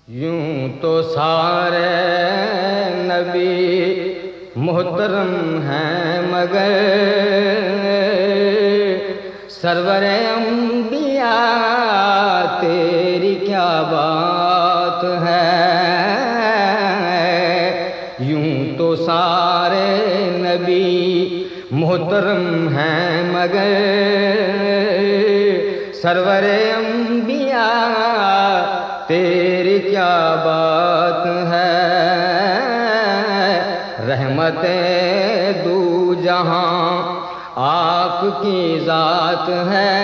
یوں تو سارے نبی محترم ہیں مگر سرور انبیاء تیری کیا بات ہے۔ یوں تو سارے نبی محترم ہیں مگر سرور انبیاء تیری کیا بات ہے۔ رحمت دو جہاں آپ کی ذات ہے،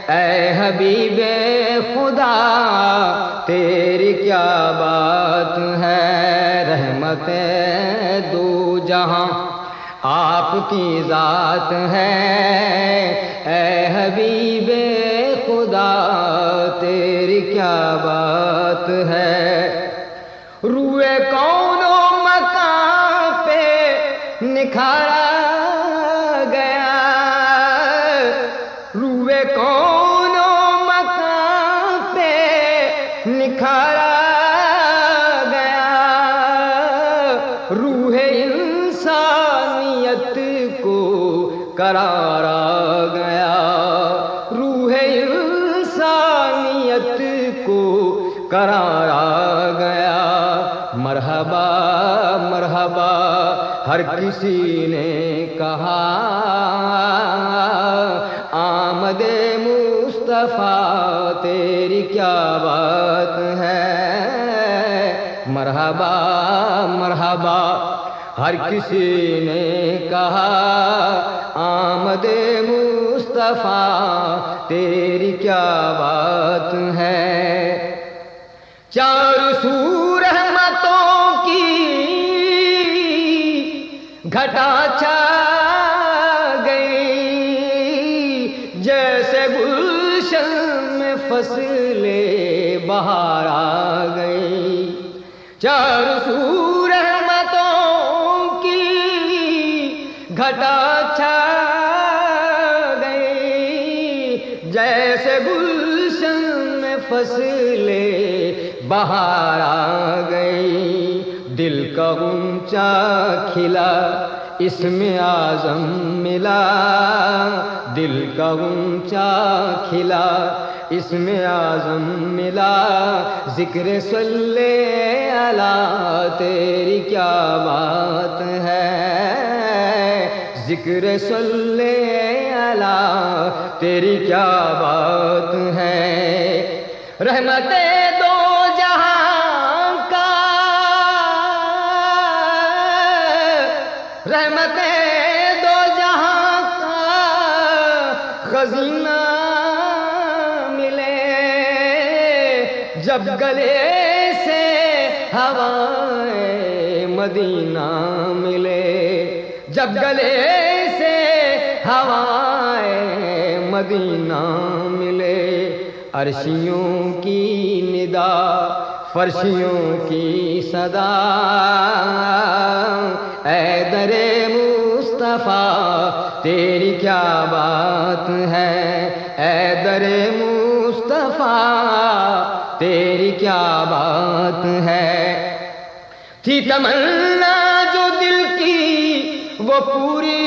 اے حبیب خدا تیری کیا بات ہے۔ رحمت دو جہاں آپ کی ذات ہے، اے حبیب خدا تیری کیا بات ہے۔ روئے کون و مکان پہ نکھارا گیا، روئے کون و مکان پہ نکھارا گیا، روح انسانیت کو قرارا گیا، روح انسانیت کو قرارا گیا۔ مرحبا مرحبا ہر کسی نے کہا، آمد مصطفیٰ تیری کیا بات ہے۔ مرحبا مرحبا ہر کسی نے کہا، آمد مصطفیٰ تیری کیا بات ہے۔ چار سو رحمتوں کی گھٹا چھا گئی، جیسے گلشن میں فصل بہار آ گئی۔ چار سو رحمتوں کی گھٹا چھا گئی، جیسے گلشن میں فصل بہار آ گئی۔ دل کا غنچہ کھلا اسم اعظم ملا، دل کا غنچہ کھلا اسم اعظم ملا۔ ذکر صلی علی تیری کیا بات ہے، ذکر صلی علی تیری کیا بات ہے۔ رحمت دو جہاں کا، رحمت دو جہاں کا خزینہ ملے، جب گلے سے ہوائے مدینہ ملے، جب گلے سے ہوائے مدینہ ملے۔ عرشیوں کی ندا فرشیوں کی صدا، اے در مصطفیٰ تیری کیا بات ہے، اے در مصطفیٰ تیری کیا بات ہے۔ تھی تمنا جو دل کی وہ پوری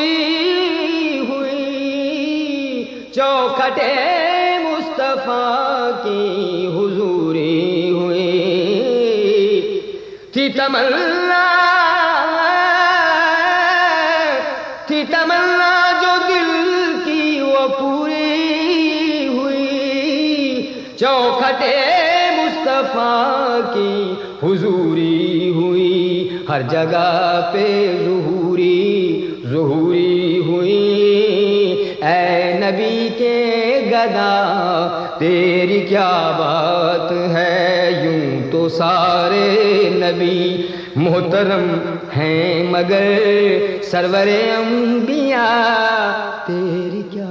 ہوئی، چوکھٹے مصطفیٰ کی حضوری ہوئی۔ تھی تمنا جو دل کی وہ پوری ہوئی، چوکھٹے مصطفیٰ کی حضوری ہوئی۔ ہر جگہ پہ ظہوری ہوئی، اے نبی کے گدا تیری کیا بات ہے۔ یوں تو سارے نبی محترم ہیں مگر سرور انبیاء تیری کیا